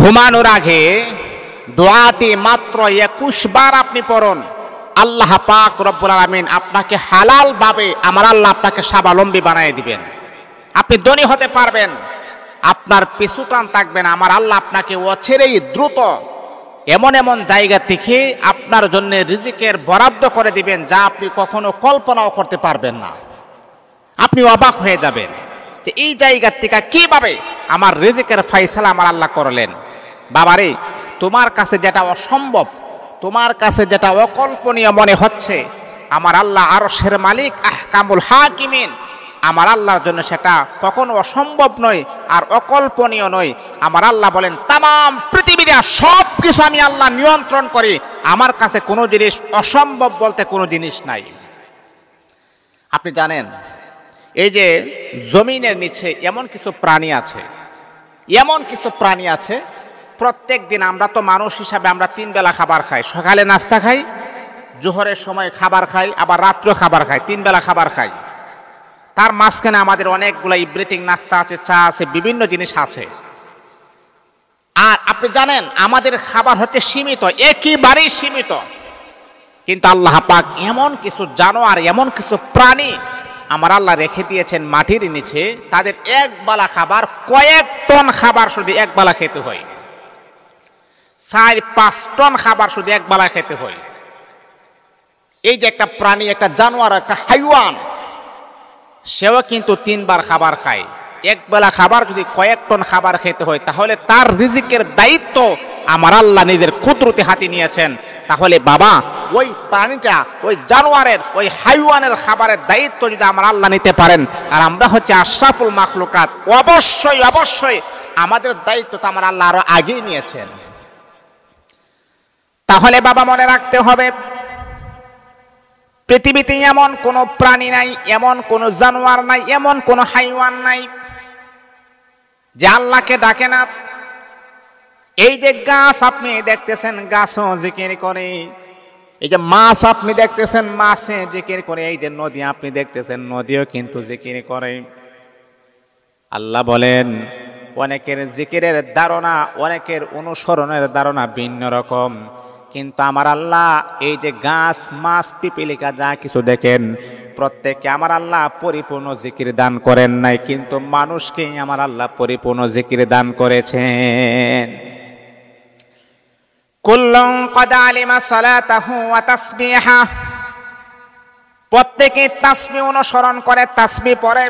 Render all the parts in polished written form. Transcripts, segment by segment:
ঘুমানোর আগে দোয়াটি মাত্র 21 বার আপনি পড়ুন। আল্লাহ পাক রব্বুল আলামিন আপনাকে হালাল ভাবে আমার আল্লাহ আপনাকে স্বাবলম্বী বানিয়ে দিবেন। আপনি ধনী হতে পারবেন, আপনার পিছু টান থাকবে না। আমার আল্লাহ আপনাকে অচিরেই দ্রুত এমন এমন জায়গা থেকে আপনার জন্য রিজিকের বরাদ্দ করে দিবেন যা আপনি কখনো কল্পনাও করতে পারবেন না। আপনি অবাক হয়ে যাবেন যে এই জায়গা থেকে কিভাবে আমার রিজিকের ফয়সালা আমার আল্লাহ করলেন। বাবারে, তোমার কাছে যেটা অসম্ভব, তোমার কাছে যেটা অকল্পনীয় মনে হচ্ছে, আমার আল্লাহ আরশের মালিক আহকামুল হাকিমিন, আমার আল্লাহর জন্য সেটা কখনো অসম্ভব নয় আর অকল্পনীয় নয়। আমার আল্লাহ বলেন, তাম পৃথিবীতে সব কিছু আমি আল্লাহ নিয়ন্ত্রণ করি, আমার কাছে কোনো জিনিস অসম্ভব বলতে কোনো জিনিস নাই। আপনি জানেন এই যে জমিনের নিচে এমন কিছু প্রাণী আছে, এমন কিছু প্রাণী আছে, প্রত্যেক দিন আমরা তো মানুষ হিসাবে আমরা 3 বেলা খাবার খাই। সকালে নাস্তা খাই, জোহরের সময় খাবার খাই, আবার রাত্রে খাবার খাই, 3 বেলা খাবার খাই। তার মাঝখানে আমাদের অনেকগুলো ইব্রিথিং নাস্তা আছে, চা আছে, বিভিন্ন জিনিস আছে। আর আপনি জানেন আমাদের খাবার হচ্ছে সীমিত, একেবারেই সীমিত। কিন্তু আল্লাহ পাক এমন কিছু জানোয়ার, এমন কিছু প্রাণী আমার আল্লাহ রেখে দিয়েছেন মাটির নিচে, তাদের এক বেলা খাবার কয়েক টন খাবার শুধু এক বেলা খেতে হয়, 4-5 টন খাবার শুধু এক বেলা খেতে হয়। এই যে একটা প্রাণী, একটা জানোয়ার, একটা হাইওয়ান, সেও কিন্তু 3 বার খাবার খায়। এক বেলা খাবার যদি কয়েক টন খাবার খেতে হয়, তাহলে তার রিজিকের দায়িত্ব আমার আল্লাহ নিজের কুদরতে হাতে নিয়েছেন। তাহলে বাবা, ওই প্রাণীটা, ওই জানোয়ারের, ওই হাইওয়ানের খাবারের দায়িত্ব যদি আমার আল্লাহ নিতে পারেন, আর আমরা হচ্ছে আশরাফুল মাখলুকাত, অবশ্যই অবশ্যই আমাদের দায়িত্ব তো আমার আল্লাহ আরো আগেই নিয়েছেন। তাহলে বাবা মনে রাখতে হবে, পৃথিবীতে এমন কোনো প্রাণী নাই, এমন কোনো জানোয়ার নাই, এমন কোনো হাইওয়ান নাই যে আল্লাহকে ডাকে না। এই যে গাছ আপনি দেখতেছেন, গাছও জিকির করে। এই যে মাছ আপনি দেখতেছেন, মাছে জিকির করে। এই যে নদী আপনি দেখতেছেন, নদীও কিন্তু জিকির করে। আল্লাহ বলেন, অনেকের জিকিরের ধারণা, অনেকের অনুসরণের ধারণা ভিন্ন রকম, কিন্তু আমার আল্লাহ এই যে গাছ, মাছ, পিপিলিকা যা কিছু দেখেন, প্রত্যেককে আমার আল্লাহ পরিপূর্ণ জিকির দান করেন নাই, কিন্তু মানুষকে আমার আল্লাহ পরিপূর্ণ জিকির দান করেছেন। কুল্লুন ক্বাদ আলিমা সালাতাহু ওয়া তাসবিহা, প্রত্যেকে তাসবিহ অনুসরণ করে, তাসবিহ পড়ে।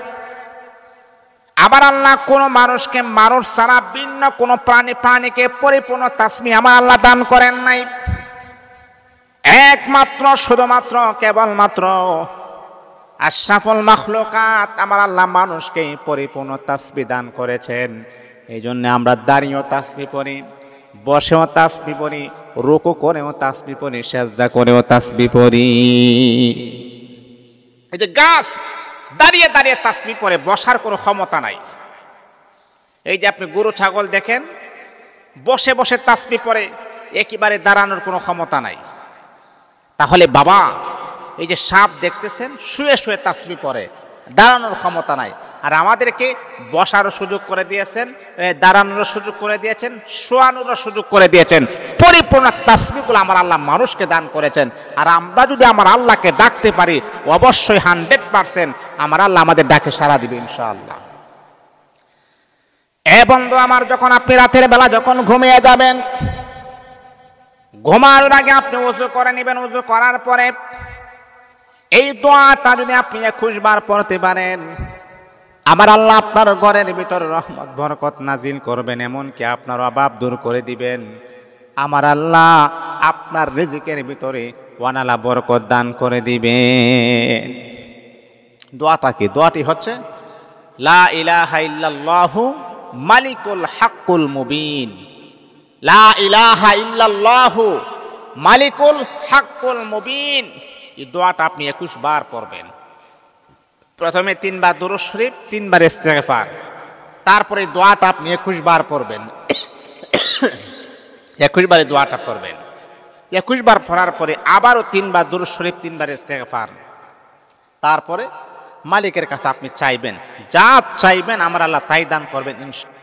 আবার আল্লাহ কোন মানুষকে মানুষ ছাড়া ভিন্ন কোন প্রাণীকে পরিপূর্ণ তাসবিহ আমার আল্লাহ দান করেন নাই। একমাত্র শুধুমাত্র কেবলমাত্র আশরাফুল মাখলুকাত আমার আল্লাহ মানুষকে পরিপূর্ণ তাসবিহ দান করেছেন। এই জন্য আমরা দাঁড়িয়েও তাসবিহ পড়ি, বসেও তাসবিহ পড়ি, রুকু করেও তাসবিহ পড়ি, সিজদা করেও তাসবিহ পড়ি। এই যে গাছ দাঁড়িয়ে দাঁড়িয়ে তাসবিহ পড়ে, বসার কোনো ক্ষমতা নাই। এই যে আপনি গরু ছাগল দেখেন, বসে বসে তাসবিহ পড়ে, একেবারে দাঁড়ানোর কোনো ক্ষমতা নাই। তাহলে বাবা, এই যে সাপ দেখতেছেন, শুয়ে শুয়ে তাসবিহ পড়ে, দাঁড়ানোর ক্ষমতা নাই। আর আমাদেরকে বসারও সুযোগ করে দিয়েছেন, দাঁড়ানোর সুযোগ করে দিয়েছেন, শোয়ানোর সুযোগ করে দিয়েছেন। পরিপূর্ণ তাসবিহগুলো আমার আল্লাহ মানুষকে দান করেছেন। আর আমরা যদি আমার আল্লাহকে ডাকতে পারি, অবশ্যই 100% আমার আল্লাহ আমাদের ডাকে সাড়া দিবে ইনশাআল্লাহ। এ বন্ধু আমার, যখন আপনি রাতের বেলা যখন ঘুমিয়ে যাবেন, ঘুমানোর আগে আপনি ওযু করে নেবেন। ওযু করার পরে এই দোয়াটা যদি আপনি 21 বার পড়তে পারেন, আমার আল্লাহ আপনার ঘরের ভিতরে রহমত বরকত নাজিল করবেন, এমনকি আপনার অভাব দূর করে দিবেন। আমার আল্লাহ আপনার রিজিকের ভিতরে ওয়ানালা বরকত দান করে দিবেন। দোয়াটা কি? দোয়াটি হচ্ছে লা ইলাহা ইল্লাল্লাহু মালিকুল হাক্কুল মুবিন। লা ইলাহা ইল্লাল্লাহু মালিকুল হাক্কুল মুবিন। এই দোয়াটা আপনি 21 বার পড়বেন। প্রথমে 3 বার দুরূদ শরীফ, 3 বার ইস্তেগফার, তারপরে দোয়াটা আপনি 21 বার পড়বেন। 21 বারে দোয়াটা পড়বেন। 21 বার পড়ার পরে আবারও 3 বার দুরূদ শরীফ, 3 বার ইস্তেগফার, তারপরে মালিকের কাছে আপনি চাইবেন, যা চাইবেন আমার আল্লাহ তাই দান করবেন ইনশাআল্লাহ।